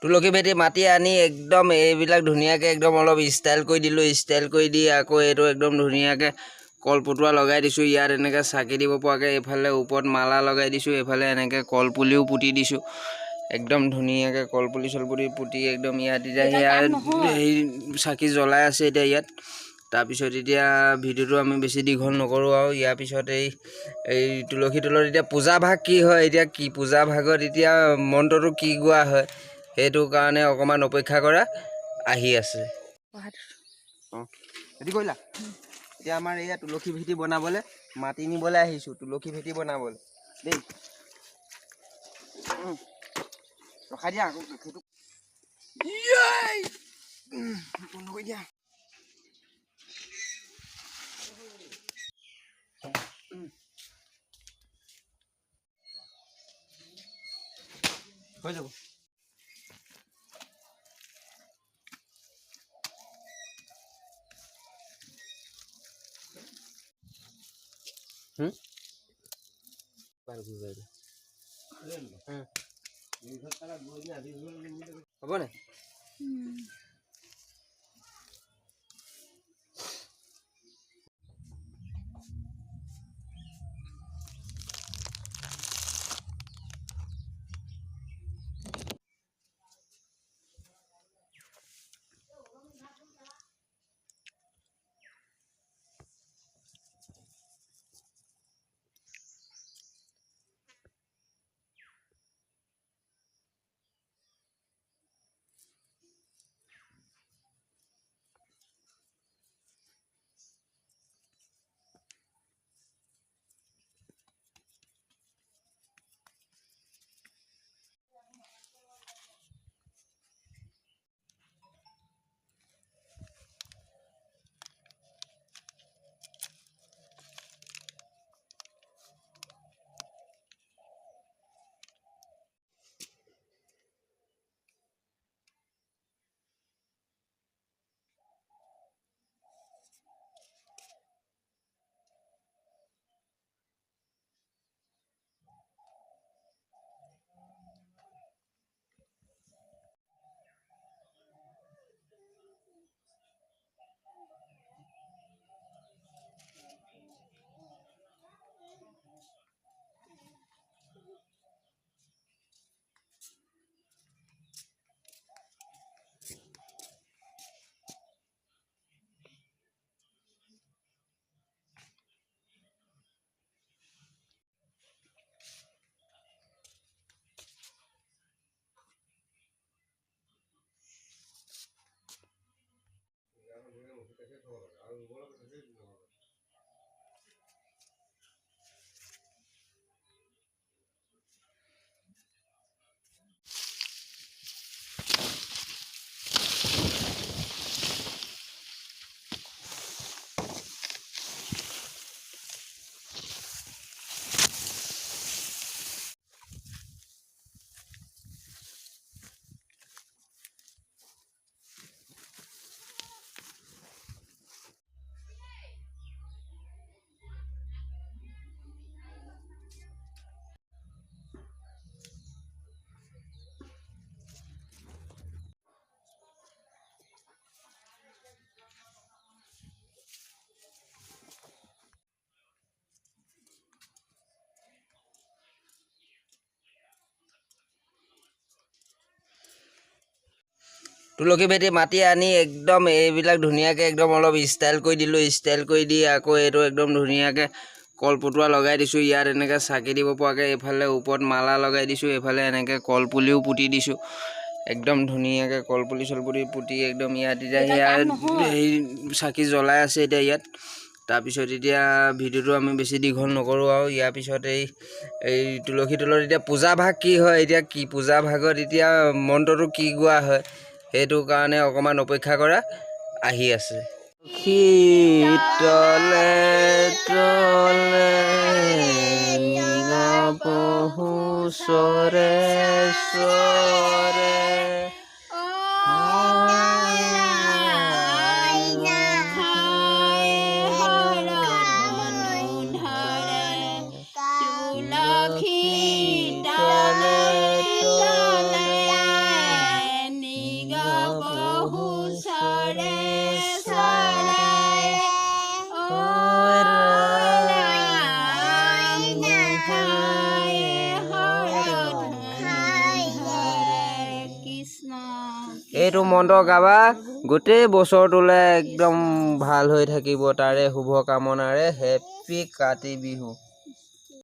তুলসী ভেটি মাটি আনি একদম এইবিলাক ধুনীয়াকৈ একদম অলপ ষ্টাইল কৰি দিলোঁ। ষ্টাইল কৰি দি আকৌ এইটো একদম ধুনীয়াকৈ কলপটুৱা লগাই দিছোঁ। ইয়াত এনেকৈ চাকি দিব পৰাকৈ এইফালে ওপৰত মালা লগাই দিছোঁ। এইফালে এনেকৈ কলপুলিও পুতি দিছোঁ। একদম ধুনীয়াকৈ কলপুলি চলপুলি পুতি একদম ইয়াত এতিয়া ইয়াত হেৰি চাকি জ্বলাই আছে এতিয়া ইয়াত। তাৰপিছত এতিয়া ভিডিঅ'টো আমি বেছি দীঘল নকৰোঁ আৰু ইয়াৰ পিছত এই তুলসী তলত এতিয়া পূজা ভাগ কি হয়, এতিয়া কি পূজা ভাগত এতিয়া মন্ত্ৰটো কি গোৱা হয় সেইটো কাৰণে অকণমান অপেক্ষা কৰা, আহি আছে। হেৰি কৰিলা এতিয়া আমাৰ এয়া তুলসী ভেটি বনাবলৈ মাটি নিবলৈ আহিছোঁ। তুলসী ভেটি বনাবলৈ দেই, ৰখাই দিয়া আকৌ সেইটো বন্ধ কৰি দিয়া। হৈ যাব। হ'ব নে? তুলসী ভেটি মাটি আনি একদম এইবিলাক ধুনীয়াকৈ একদম অলপ ষ্টাইল কৰি দিলোঁ। ষ্টাইল কৰি দি আকৌ এইটো একদম ধুনীয়াকৈ কলপটুৱা লগাই দিছোঁ। ইয়াত এনেকৈ চাকি দিব পৰাকৈ এইফালে ওপৰত মালা লগাই দিছোঁ। এইফালে এনেকৈ কলপুলিও পুতি দিছোঁ। একদম ধুনীয়াকৈ কলপুলি চলপুলি পুতি একদম ইয়াত এতিয়া ইয়াত হেৰি চাকি জ্বলাই আছে এতিয়া ইয়াত। তাৰপিছত এতিয়া ভিডিঅ'টো আমি বেছি দীঘল নকৰোঁ আৰু ইয়াৰ পিছত এই তুলসী তলত এতিয়া পূজা ভাগ কি হয়, এতিয়া কি পূজা ভাগত এতিয়া মন্ত্ৰটো কি গোৱা হয় সেইটো কাৰণে অকণমান অপেক্ষা কৰা, আহি আছে। শীতলে তলে পহু চৰে চৰে এইটো মন্ত্ৰ গাবা গোটেই বছৰটোলৈ একদম ভাল হৈ থাকিব তাৰে শুভ কামনাৰে হেপী কাতি বিহু।